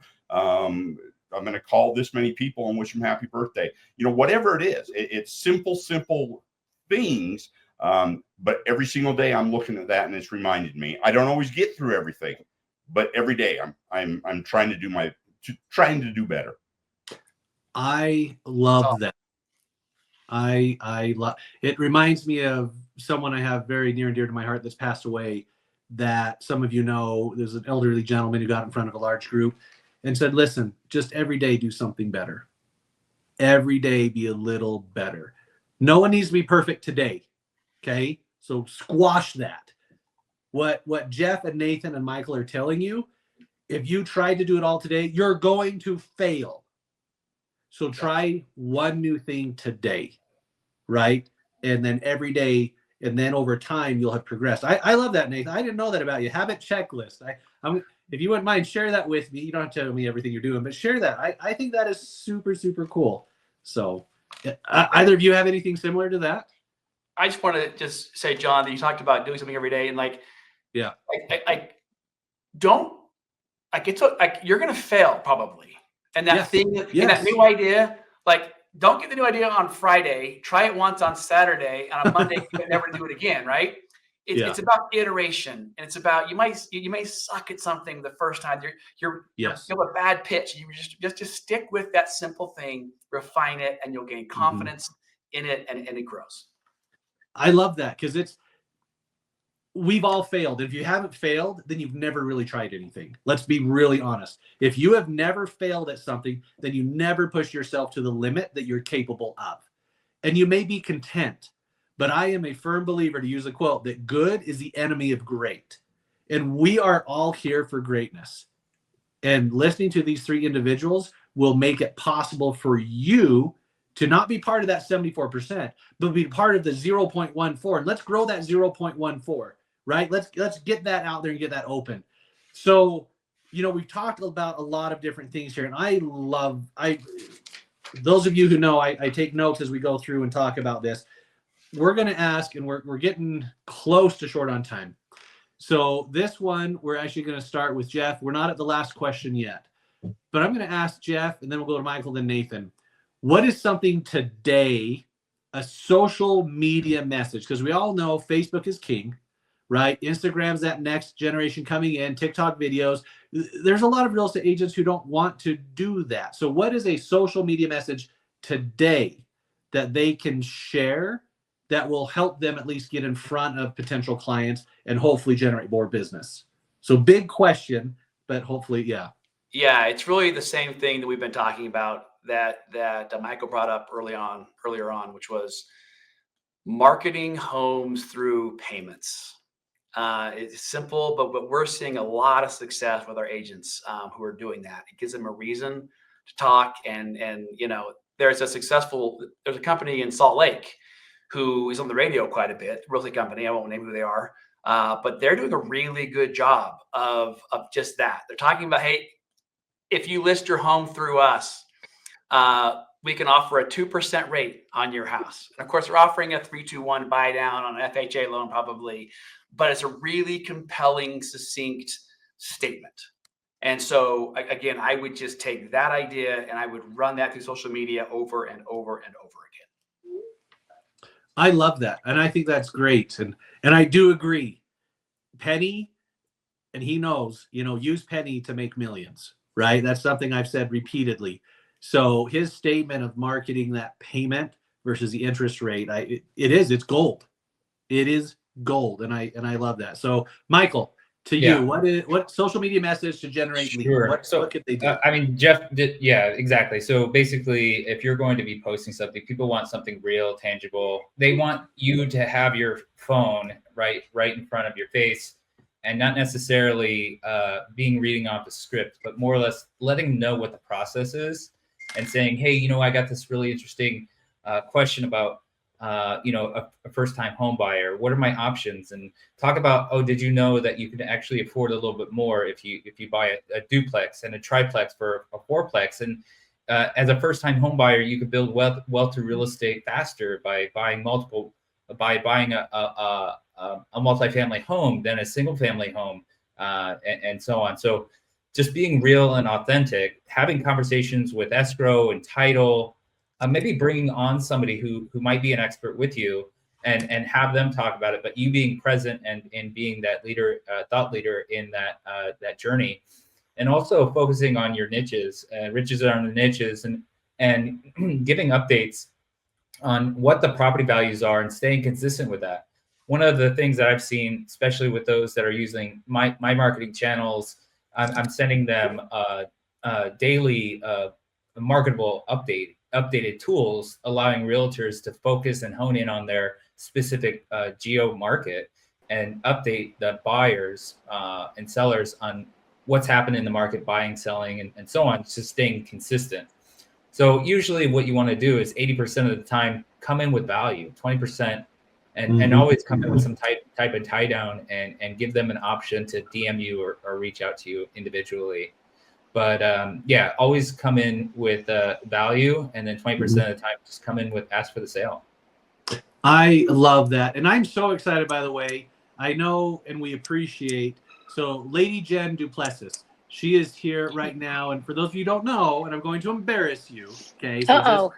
call this many people and wish them happy birthday. Whatever it is, it's simple things. But every single day I'm looking at that and it's reminded me. I don't always get through everything, but every day I'm trying to do better. I love that. I love it. Reminds me of someone I have very near and dear to my heart that's passed away, that some of you know. There's an elderly gentleman who got in front of a large group and said, listen, just every day do something better. Every day be a little better. No one needs to be perfect today. Okay? So squash that. What Jeff and Nathan and Michael are telling you, if you tried to do it all today, you're going to fail. So try one new thing today, right? And then every day, and then over time, you'll have progressed. I love that, Nathan. I didn't know that about you. Habit checklist. If you wouldn't mind, share that with me. You don't have to tell me everything you're doing, but share that. I think that is super, super cool. So either of you have anything similar to that? I just want to just say, John, that you talked about doing something every day, and you're going to fail probably. And that thing, and that new idea, don't get the new idea on Friday. Try it once on Saturday, and on Monday you can never do it again, right? It's about iteration, and it's about you may suck at something the first time. You have a bad pitch. You just stick with that simple thing, refine it, and you'll gain confidence in it, and it grows. I love that, because we've all failed. If you haven't failed, then you've never really tried anything. Let's be really honest. If you have never failed at something, then you never push yourself to the limit that you're capable of. And you may be content, but I am a firm believer, to use a quote, that good is the enemy of great. And we are all here for greatness. And listening to these three individuals will make it possible for you to not be part of that 74%, but be part of the 0.14. And let's grow that 0.14. Right? Let's get that out there and get that open. So, we've talked about a lot of different things here, and those of you who know, I take notes as we go through and talk about this. We're going to ask, and we're getting close to short on time. So this one, we're actually going to start with Jeff. We're not at the last question yet, but I'm going to ask Jeff, and then we'll go to Michael, then Nathan. What is something today, a social media message? Because we all know Facebook is king. Right? Instagram's that next generation coming in, TikTok videos. There's a lot of real estate agents who don't want to do that. So what is a social media message today that they can share that will help them at least get in front of potential clients and hopefully generate more business? So big question, but hopefully, yeah. Yeah, it's really the same thing that we've been talking about that Michael brought up earlier on, which was marketing homes through payments. It's simple, but we're seeing a lot of success with our agents who are doing that. It gives them a reason to talk. And there's a company in Salt Lake who is on the radio quite a bit, realty company. I won't name who they are, but they're doing a really good job of just that. They're talking about, hey, if you list your home through us, we can offer a 2% rate on your house. And of course, we're offering a 3-2-1 buy down on an FHA loan probably, but it's a really compelling, succinct statement. And so again, I would just take that idea and I would run that through social media over and over and over again. I love that. And I think that's great. And I do agree. Penny, and he knows, use Penny to make millions, right? That's something I've said repeatedly. So his statement of marketing that payment versus the interest rate, it's gold. It is gold. And I love that. So Michael, to you, what social media message to generate leads? What could they do? I mean, Jeff did, yeah, exactly. So basically, if you're going to be posting something, people want something real, tangible. They want you to have your phone right in front of your face, and not necessarily reading off the script, but more or less letting them know what the process is, and saying, hey, I got this really interesting question about a first-time home buyer. What are my options? And talk about, did you know that you can actually afford a little bit more if you buy a duplex and a triplex for a fourplex? And as a first-time home buyer, you could build wealth through real estate faster by buying a multifamily home than a single-family home, and so on. So just being real and authentic, having conversations with escrow and title. Maybe bringing on somebody who might be an expert with you and have them talk about it, but you being present and being that leader, thought leader in that journey, and also focusing on your niches, riches are on the niches, and giving updates on what the property values are and staying consistent with that. One of the things that I've seen, especially with those that are using my marketing channels, I'm sending them daily marketable updated tools, allowing realtors to focus and hone in on their specific geo market and update the buyers and sellers on what's happened in the market, buying, selling, and so on, just staying consistent. So usually what you want to do is 80% of the time come in with value, 20%, and always come in with some type of tie down and give them an option to DM you or reach out to you individually. But always come in with value, and then 20% of the time just come in with ask for the sale. I love that. And I'm so excited, by the way. I know and we appreciate. So Lady Jen Duplessis, she is here right now. And for those of you who don't know, and I'm going to embarrass you, okay? So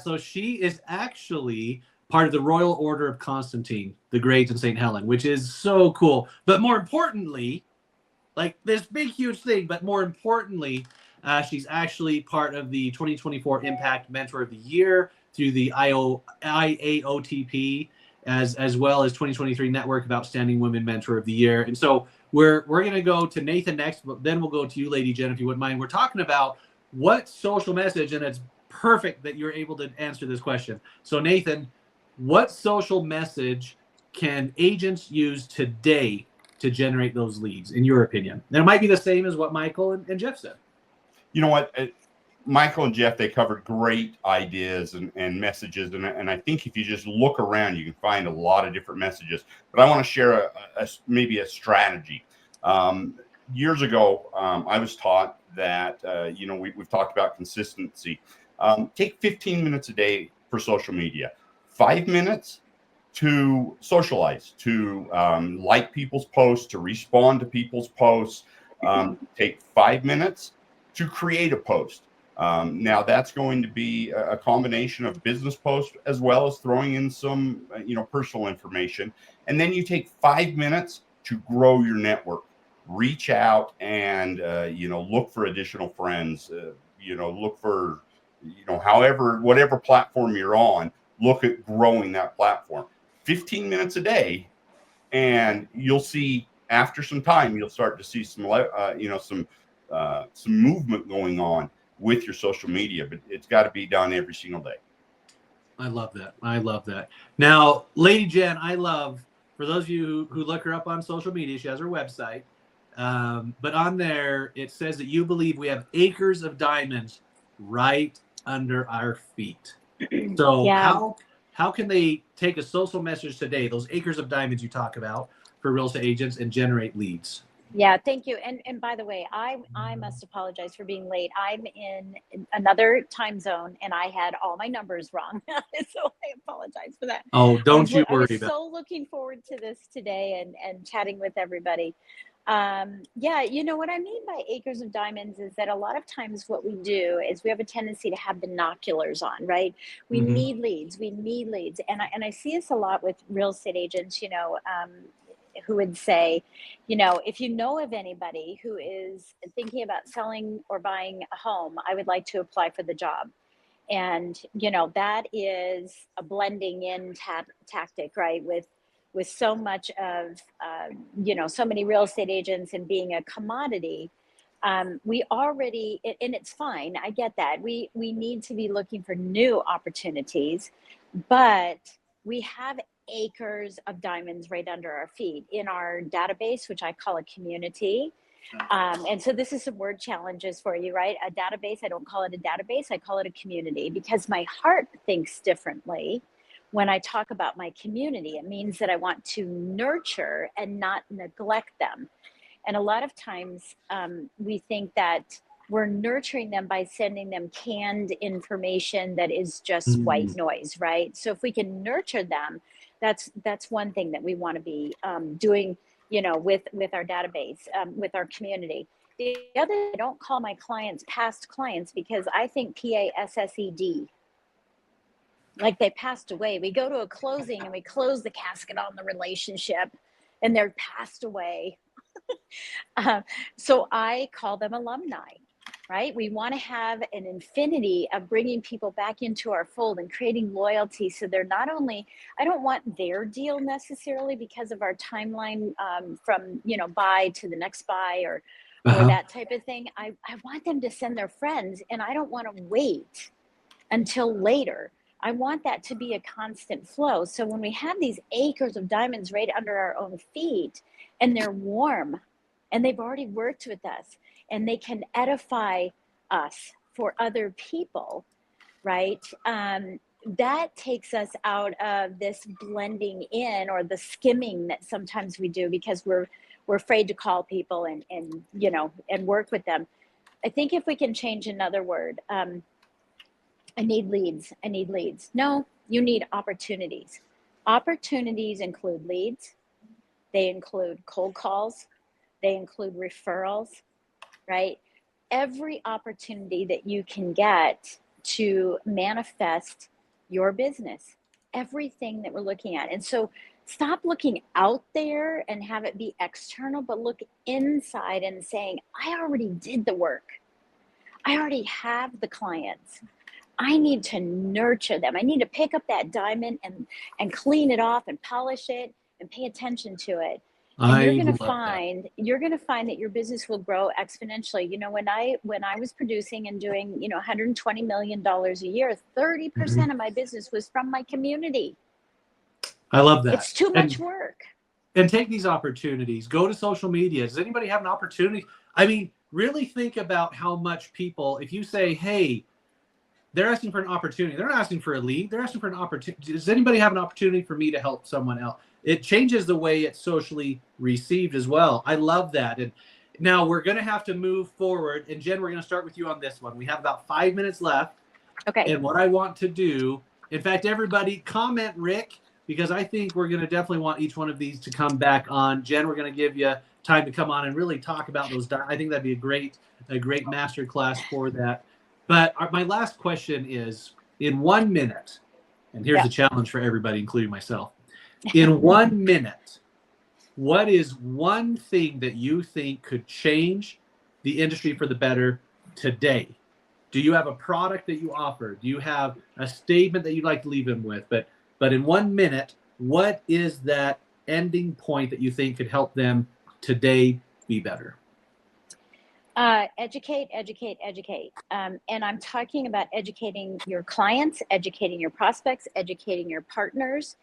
so she is actually part of the Royal Order of Constantine the Great in St. Helen, which is so cool. But more importantly, like this big, huge thing, but more importantly, she's actually part of the 2024 Impact Mentor of the Year through the IAOTP, as well as 2023 Network of Outstanding Women Mentor of the Year. And so we're going to go to Nathan next, but then we'll go to you, Lady Jen, if you wouldn't mind. We're talking about what social message, and it's perfect that you're able to answer this question. So Nathan, what social message can agents use today to generate those leads, in your opinion? And it might be the same as what Michael and Jeff said. You know what? Michael and Jeff, they covered great ideas and messages. And I think if you just look around, you can find a lot of different messages. But I want to share maybe a strategy. Years ago, I was taught that, we've talked about consistency. Take 15 minutes a day for social media, 5 minutes to socialize, to like people's posts, to respond to people's posts. Take 5 minutes to create a post. Now that's going to be a combination of business posts as well as throwing in some, personal information. And then you take 5 minutes to grow your network, reach out and, look for additional friends, look for, whatever platform you're on, look at growing that platform. 15 minutes a day, and you'll see after some time, you'll start to see some movement going on with your social media, but it's got to be done every single day. I love that. Now, Lady Jen, for those of you who look her up on social media, she has her website. But on there, it says that you believe we have acres of diamonds right under our feet. So Yeah. how can they take a social message today, those acres of diamonds you talk about for real estate agents, and generate leads? Yeah, thank you. And by the way, I must apologize for being late. I'm in another time zone and I had all my numbers wrong. So I apologize for that. Oh, don't you I worry was about so looking forward to this today and chatting with everybody. Yeah, you know what I mean by acres of diamonds is that a lot of times what we do is we have a tendency to have binoculars on, right? We Mhm. need leads. We need leads. And I see this a lot with real estate agents, who would say, if you know of anybody who is thinking about selling or buying a home, I would like to apply for the job. And that is a blending in tactic, right? With so much of so many real estate agents and being a commodity, we already, and it's fine. I get that. We need to be looking for new opportunities, but we have acres of diamonds right under our feet in our database, which I call a community. And so this is some word challenges for you, right? A database, I don't call it a database, I call it a community because my heart thinks differently. When I talk about my community, it means that I want to nurture and not neglect them. And a lot of times we think that we're nurturing them by sending them canned information that is just white noise, right? So if we can nurture them, that's one thing that we want to be doing, with our database, with our community. The other, I don't call my clients past clients because I think PASSED, like they passed away. We go to a closing and we close the casket on the relationship and they're passed away. So I call them alumni, right? We want to have an infinity of bringing people back into our fold and creating loyalty. So they're not only, I don't want their deal necessarily because of our timeline from, buy to the next buy or that type of thing. I want them to send their friends and I don't want to wait until later. I want that to be a constant flow. So when we have these acres of diamonds right under our own feet and they're warm, and they've already worked with us and they can edify us for other people, right? That takes us out of this blending in or the skimming that sometimes we do because we're afraid to call people and work with them. I think if we can change another word, I need leads. No, you need opportunities. Opportunities include leads. They include cold calls. They include referrals, right? Every opportunity that you can get to manifest your business, everything that we're looking at. And so stop looking out there and have it be external, but look inside and saying, I already did the work. I already have the clients. I need to nurture them. I need to pick up that diamond and clean it off and polish it and pay attention to it. And you're going to find that your business will grow exponentially. When I was producing and doing, $120 million a year, 30% of my business was from my community. I love that. It's too much work. And take these opportunities. Go to social media. Does anybody have an opportunity? I mean, really think about how much people, if you say, hey, they're asking for an opportunity. They're not asking for a lead. They're asking for an opportunity. Does anybody have an opportunity for me to help someone else? It changes the way it's socially received as well. I love that. And now we're going to have to move forward. And Jen, we're going to start with you on this one. We have about 5 minutes left. Okay. And what I want to do, in fact, everybody comment Rick, because I think we're going to definitely want each one of these to come back on. Jen, we're going to give you time to come on and really talk about those. I think that'd be a great master class for that. But my last question is, in 1 minute, and here's a challenge for everybody, including myself. In 1 minute, what is one thing that you think could change the industry for the better today? Do you have a product that you offer? Do you have a statement that you'd like to leave them with? But in 1 minute, what is that ending point that you think could help them today be better? Educate. And I'm talking about educating your clients, educating your prospects, educating your partners,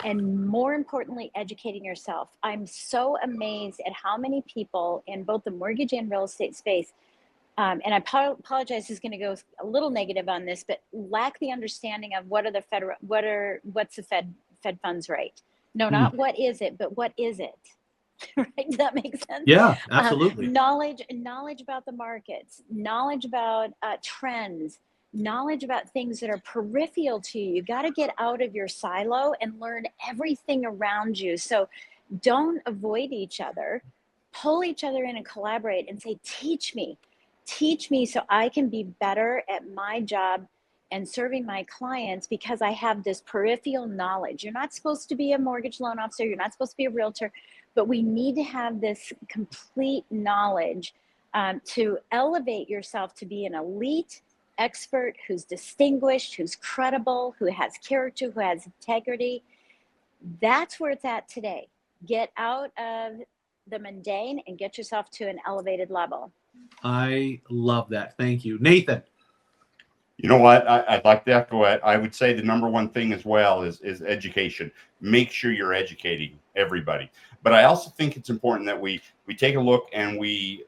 and more importantly, educating yourself. I'm so amazed at how many people in both the mortgage and real estate space, and I apologize, is going to go a little negative on this, but lack the understanding of what's the Fed funds rate. No, not what is it, but what is it? Right? Does that make sense? Yeah, absolutely. Knowledge about the markets, knowledge about trends, knowledge about things that are peripheral to you. You got to get out of your silo and learn everything around you. So don't avoid each other, pull each other in and collaborate and say, teach me so I can be better at my job and serving my clients because I have this peripheral knowledge. You're not supposed to be a mortgage loan officer. You're not supposed to be a realtor, but we need to have this complete knowledge to elevate yourself to be an elite expert who's distinguished, who's credible, who has character, who has integrity. That's where it's at today. Get out of the mundane and get yourself to an elevated level. I love that. Thank you. Nathan. You know what? I'd like to echo it. I would say the number one thing as well is education. Make sure you're educating everybody. But I also think it's important that we take a look and we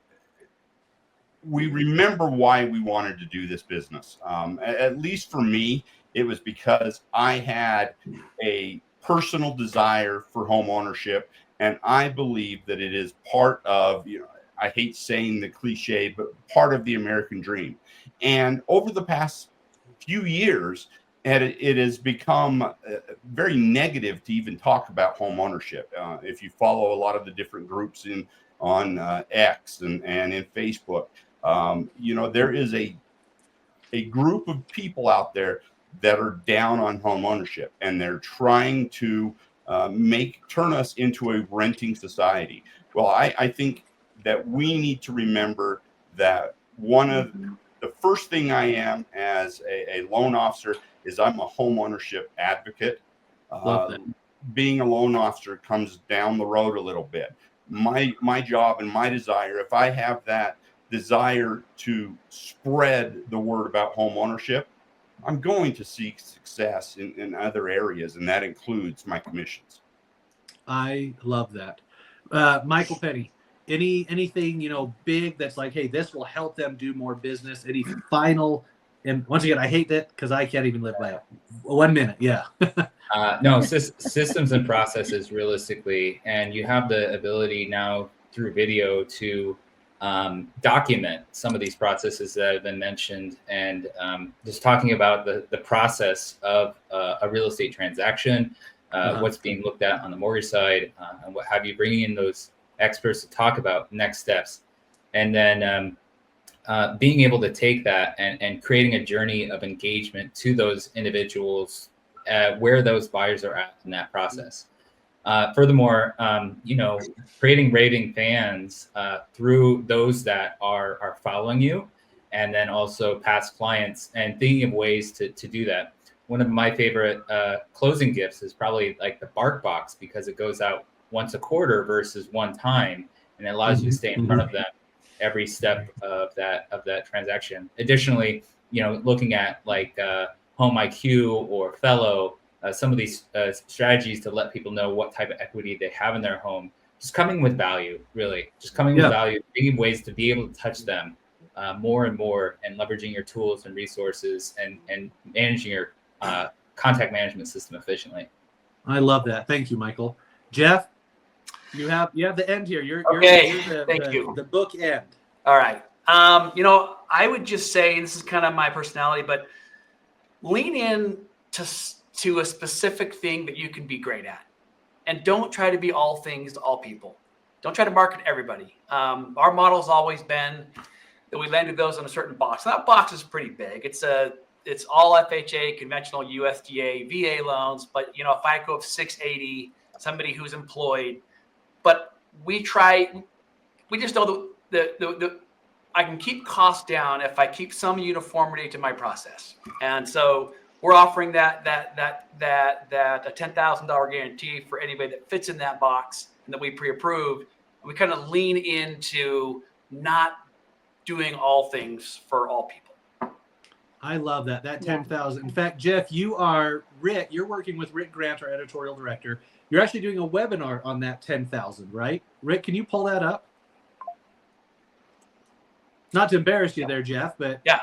remember why we wanted to do this business. At least for me, it was because I had a personal desire for home ownership, and I believe that it is part of, I hate saying the cliche, but part of the American dream. And over the past few years, it has become very negative to even talk about home ownership. If you follow a lot of the different groups on X and in Facebook, there is a group of people out there that are down on home ownership, and they're trying to turn us into a renting society. Well, I think that we need to remember that one of the first thing I am as a loan officer is I'm a home ownership advocate. Being a loan officer comes down the road a little bit. My job and my desire, if I have that desire to spread the word about home ownership, I'm going to seek success in other areas, and that includes my commissions. I love that. Michael Penny, anything, big that's like, hey, this will help them do more business? Any final, and once again, I hate that because I can't even live by it. 1 minute. Yeah. No, systems and processes realistically, and you have the ability now through video to document some of these processes that have been mentioned, and just talking about the process of a real estate transaction, what's being looked at on the mortgage side, and what have you, bringing in those experts to talk about next steps, and then being able to take that and creating a journey of engagement to those individuals where those buyers are at in that process. Furthermore, creating raving fans through those that are following you, and then also past clients, and thinking of ways to do that. One of my favorite closing gifts is probably like the Bark Box, because it goes out once a quarter versus one time, and it allows you to stay in front of them every step of that transaction. Additionally, looking at like Home IQ or Fellow, some of these strategies to let people know what type of equity they have in their home, just coming with value, really, just coming with value, thinking ways to be able to touch them more and more, and leveraging your tools and resources and managing your contact management system efficiently. I love that. Thank you, Michael. Jeff, you have the end here. You're Thank you. The book end. All right. I would just say, this is kind of my personality, but lean in to a specific thing that you can be great at, and don't try to be all things to all people. Don't try to market everybody. Our model has always been that we landed those in a certain box. And that box is pretty big. It's all FHA, conventional USDA, VA loans, but FICO of 680, somebody who's employed. But we just know the I can keep costs down if I keep some uniformity to my process. And so we're offering that a $10,000 guarantee for anybody that fits in that box and that we pre-approved. We kind of lean into not doing all things for all people. I love that. That Yeah. 10,000. In fact, Jeff, you're working with Rick Grant, our editorial director. You're actually doing a webinar on that 10,000, right? Rick, can you pull that up? Not to embarrass you there, Jeff, but Yeah,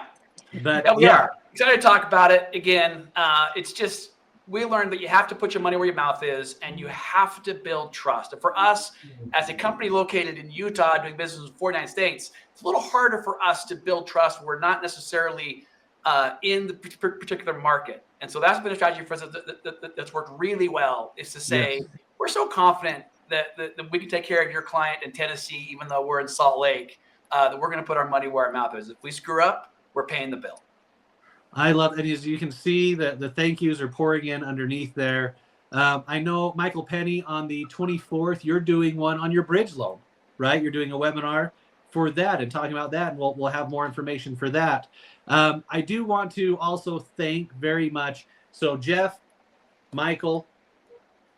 we yeah. are excited to talk about it again. It's just, we learned that you have to put your money where your mouth is, and you have to build trust. And for us, as a company located in Utah doing business in 49 states, it's a little harder for us to build trust. We're not necessarily in the particular market. And so that's been a strategy for us that's worked really well, is to say, Yes. we're so confident that we can take care of your client in Tennessee, even though we're in Salt Lake, that we're going to put our money where our mouth is. If we screw up, we're paying the bill. I love it. As you can see, the thank yous are pouring in underneath there. I know, Michael Penny, on the 24th, you're doing one on your bridge loan, right? You're doing a webinar for that and talking about that, and we'll have more information for that. I do want to also thank very much. So Jeff, Michael,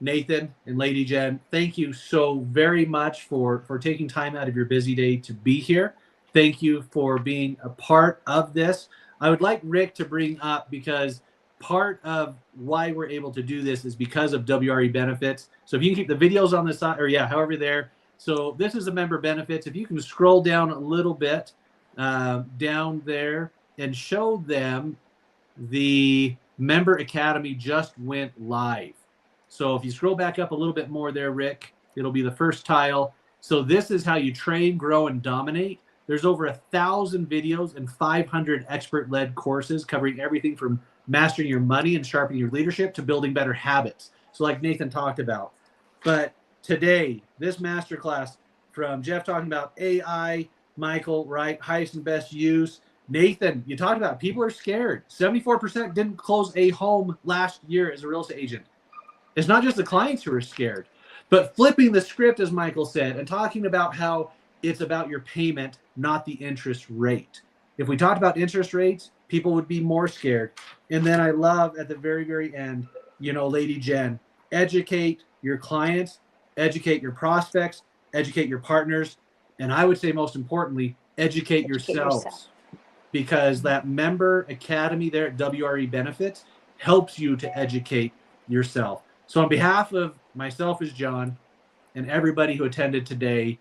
Nathan, and Lady Jen, thank you so very much for taking time out of your busy day to be here. Thank you for being a part of this. I would like Rick to bring up, because part of why we're able to do this is because of WRE benefits. So if you can keep the videos on the side, or yeah, however there. So this is the member benefits. If you can scroll down a little bit down there and show them the Member Academy just went live. So if you scroll back up a little bit more there, Rick, it'll be the first tile. So this is how you train, grow, and dominate. There's over 1,000 videos and 500 expert-led courses covering everything from mastering your money and sharpening your leadership to building better habits. So like Nathan talked about. But today, this masterclass from Jeff talking about AI, Michael, right, highest and best use. Nathan, you talked about people are scared. 74% didn't close a home last year as a real estate agent. It's not just the clients who are scared, but flipping the script, as Michael said, and talking about how it's about your payment, not the interest rate. If we talked about interest rates, people would be more scared. And then I love at the very, very end, Lady Jen, educate your clients, educate your prospects, educate your partners, and I would say most importantly, educate yourselves. Because that Member Academy there at WRE Benefits helps you to educate yourself. So on behalf of myself as John and everybody who attended today,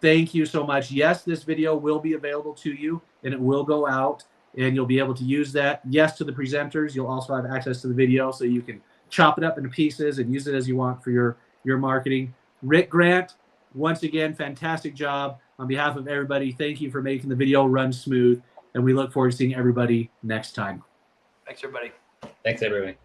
thank you so much. Yes, this video will be available to you, and it will go out, and you'll be able to use that. Yes, to the presenters, you'll also have access to the video, so you can chop it up into pieces and use it as you want for your marketing. Rick Grant, once again, fantastic job. On behalf of everybody, thank you for making the video run smooth, and we look forward to seeing everybody next time. Thanks, everybody. Thanks, everybody.